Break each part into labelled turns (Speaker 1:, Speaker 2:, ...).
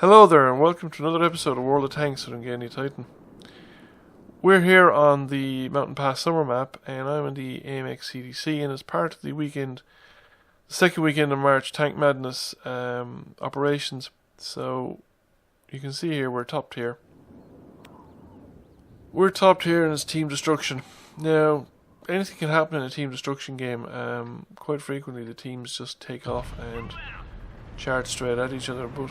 Speaker 1: Hello there and welcome to another episode of World of Tanks with Ungainly Titan. We're here on the Mountain Pass Summer map and I'm in the AMX CDC, and as part of the second weekend of March Tank Madness operations. So you can see here we're top tier. We're top tier and it's team destruction. Now anything can happen in a team destruction game. Quite frequently the teams just take off and charge straight at each other, but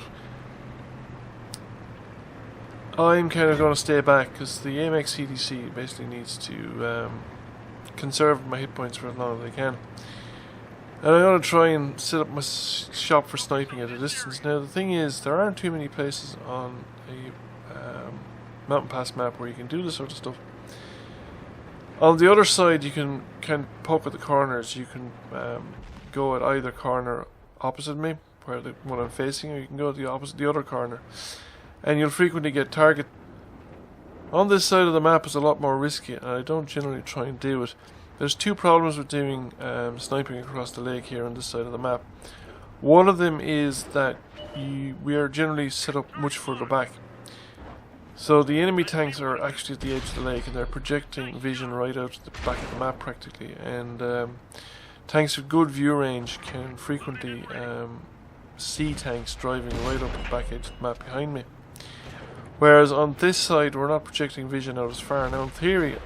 Speaker 1: I'm kind of going to stay back because the AMX CDC basically needs to conserve my hit points for as long as I can. And I'm going to try and set up my shop for sniping at a distance. Now the thing is, there aren't too many places on a Mountain Pass map where you can do this sort of stuff. On the other side you can kind of poke at the corners. You can go at either corner opposite me, where the one I'm facing, or you can go at the other corner. And you'll frequently get target. On this side of the map is a lot more risky, and I don't generally try and do it. There's two problems with doing sniping across the lake here on this side of the map. One of them is that we are generally set up much further back. So the enemy tanks are actually at the edge of the lake, and they're projecting vision right out to the back of the map practically. And tanks with good view range can frequently see tanks driving right up the back edge of the map behind me. Whereas on this side we're not projecting vision out as far. Now in theory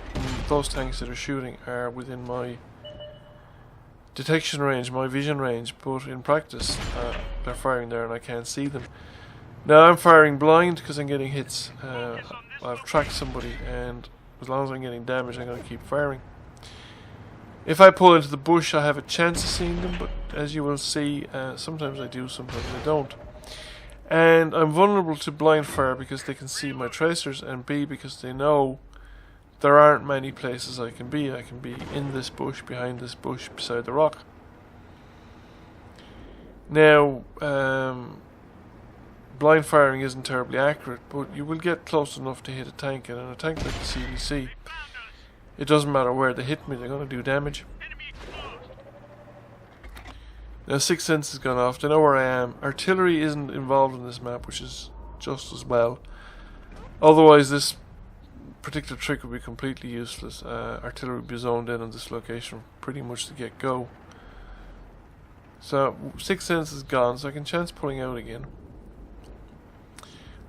Speaker 1: those tanks that are shooting are within my detection range, my vision range, but in practice they're firing there and I can't see them. Now I'm firing blind because I'm getting hits. I've tracked somebody, and as long as I'm getting damage I'm going to keep firing. If I pull into the bush I have a chance of seeing them, but as you will see sometimes I do, sometimes I don't. And I'm vulnerable to blind fire because they can see my tracers, and B, because they know there aren't many places I can be. I can be in this bush, behind this bush, beside the rock. Now, blind firing isn't terribly accurate, but you will get close enough to hit a tank, and in a tank like the CDC, it doesn't matter where they hit me, they're going to do damage. Now Sixth Sense has gone off, they know where I am. Artillery isn't involved in this map, which is just as well. Otherwise this particular trick would be completely useless. Artillery would be zoned in on this location pretty much to get go. So Sixth Sense is gone, so I can chance pulling out again.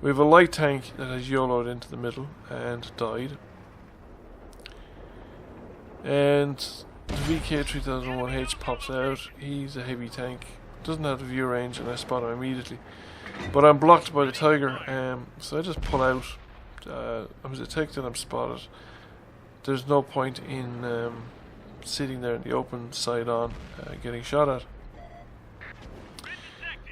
Speaker 1: We have a light tank that has YOLO'd into the middle and died. And the VK3001H pops out. He's a heavy tank, doesn't have the view range, and I spot him immediately. But I'm blocked by the Tiger, so I just pull out. I'm detected, I'm spotted. There's no point in sitting there in the open side on getting shot at.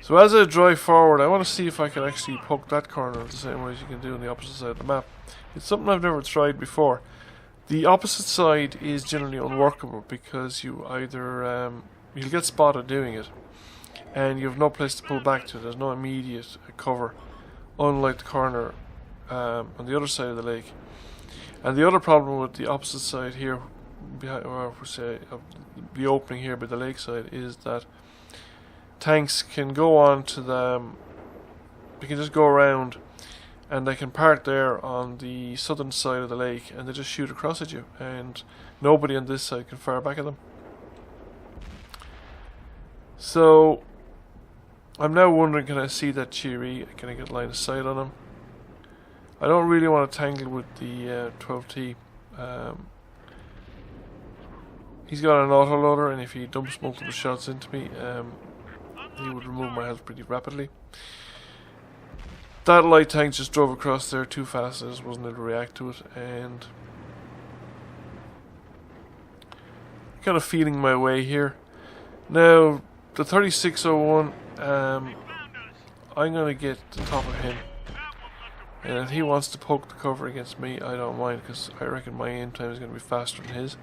Speaker 1: So as I drive forward I want to see if I can actually poke that corner the same way as you can do on the opposite side of the map. It's something I've never tried before. The opposite side is generally unworkable because you either you'll get spotted doing it, and you have no place to pull back to. There's no immediate cover, unlike the corner on the other side of the lake. And the other problem with the opposite side here, behind, or say the opening here by the lake side, is that tanks can go on to the. You can just go around. And they can park there on the southern side of the lake and they just shoot across at you, and nobody on this side can fire back at them. So I'm now wondering, can I see that Cheery? Can I get line of sight on him? I don't really want to tangle with the 12T. He's got an autoloader, and if he dumps multiple shots into me he would remove my health pretty rapidly. That light tank just drove across there too fast. I just wasn't able to react to it, and kind of feeling my way here. Now the 3601, I'm gonna get the top of him, and if he wants to poke the cover against me I don't mind, because I reckon my aim time is going to be faster than his.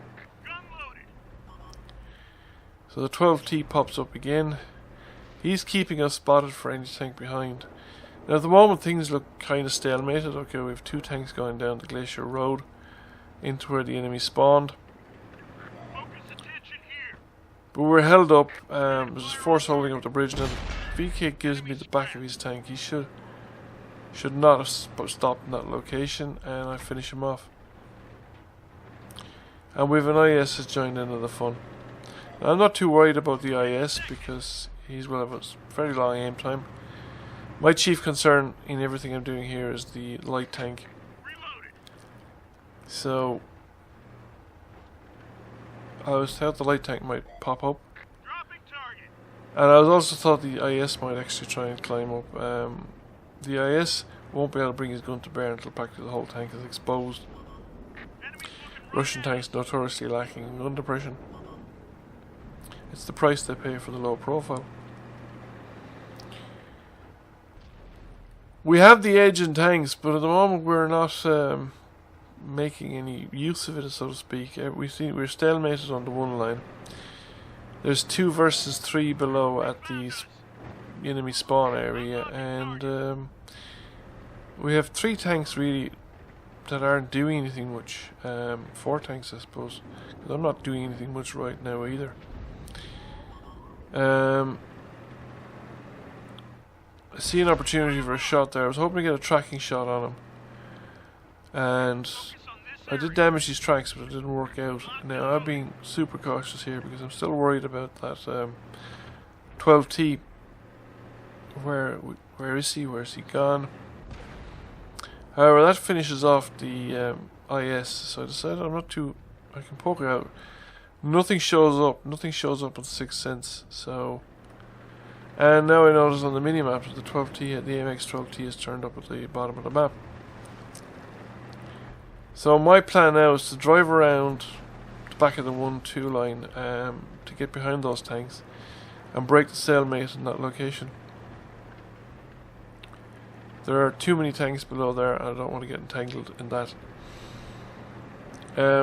Speaker 1: So the 12T pops up again. He's keeping us spotted for any tank behind. Now at the moment things look kind of stalemated. Okay, we have two tanks going down the Glacier Road into where the enemy spawned. But we're held up. There's a force holding up the bridge now. VK gives me the back of his tank. He should Should not have stopped in that location, and I finish him off. And we have an IS has joined into the fun. Now, I'm not too worried about the IS because he's will have a very long aim time. My chief concern in everything I'm doing here is the light tank. So I was thought the light tank might pop up, and I was also thought the IS might actually try and climb up. The IS won't be able to bring his gun to bear until practically the whole tank is exposed. Russian tanks notoriously lacking in gun depression. It's the price they pay for the low profile. We have the edge in tanks, but at the moment we're not making any use of it, so to speak. We're stalemated on the one line. There's 2 versus 3 below at the enemy spawn area, and we have 3 tanks really that aren't doing anything much. 4 tanks, I suppose, because I'm not doing anything much right now either. I see an opportunity for a shot there. I was hoping to get a tracking shot on him, and I did damage these tracks, but it didn't work out. Now I'm being super cautious here because I'm still worried about that 12T. Where is he? Where is he gone? However, that finishes off the IS, so I decided I can poke it out. Nothing shows up. Nothing shows up on 6th Sense. So, and now I notice on the minimap that the 12T, the AMX 12T, is turned up at the bottom of the map. So my plan now is to drive around the back of the 1-2 line to get behind those tanks and break the stalemate in that location. There are too many tanks below there, and I don't want to get entangled in that.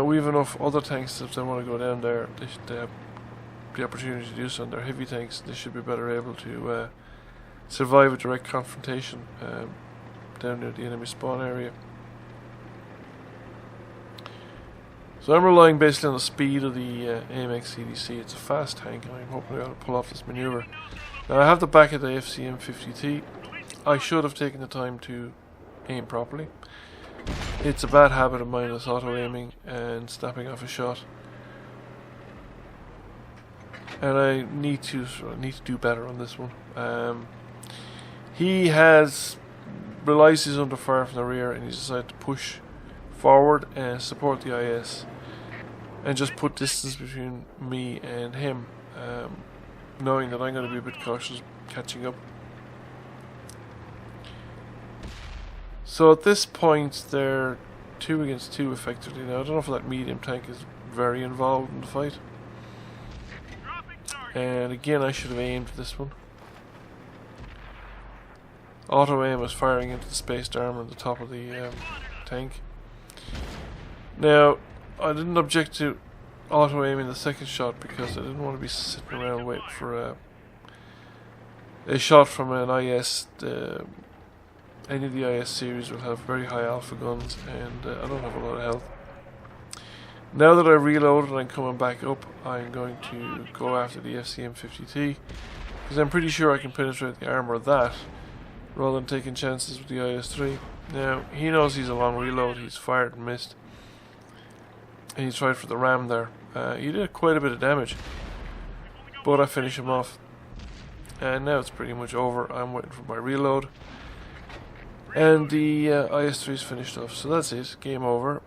Speaker 1: We have enough other tanks that if they want to go down there, they have the opportunity to do so. And they're heavy tanks. They should be better able to survive a direct confrontation down near the enemy spawn area. So I'm relying basically on the speed of the AMX CDC. It's a fast tank, and I'm hoping to pull off this maneuver. Now I have the back of the FCM 50T. I should have taken the time to aim properly. It's a bad habit of mine, this auto-aiming and snapping off a shot. And I need to do better on this one. He realizes he's under fire from the rear, and he's decided to push forward and support the IS and just put distance between me and him, knowing that I'm going to be a bit cautious catching up. So at this point they're 2 against 2 effectively now. I don't know if that medium tank is very involved in the fight. And again, I should have aimed this one. Auto aim is firing into the spaced armor on the top of the tank. Now, I didn't object to auto aiming the second shot because I didn't want to be sitting around waiting for a shot from an IS. Any of the IS series will have very high alpha guns, and I don't have a lot of health. Now that I reloaded and I'm coming back up, I'm going to go after the FCM 50T because I'm pretty sure I can penetrate the armor of that rather than taking chances with the IS-3. Now, he knows he's a long reload, he's fired and missed, and he tried for the ram there. He did quite a bit of damage, but I finish him off, and now it's pretty much over. I'm waiting for my reload, and the IS-3 is finished off. So that's it, game over.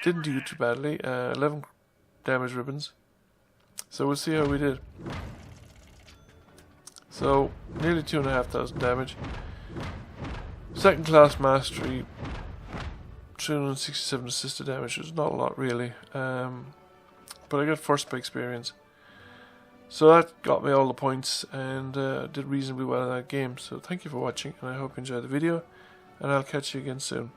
Speaker 1: Didn't do too badly, 11 damage ribbons, so we'll see how we did. So, nearly 2,500 damage. Second class mastery, 367 assisted damage, which is not a lot really, but I got first by experience. So that got me all the points, and did reasonably well in that game. So thank you for watching, and I hope you enjoyed the video, and I'll catch you again soon.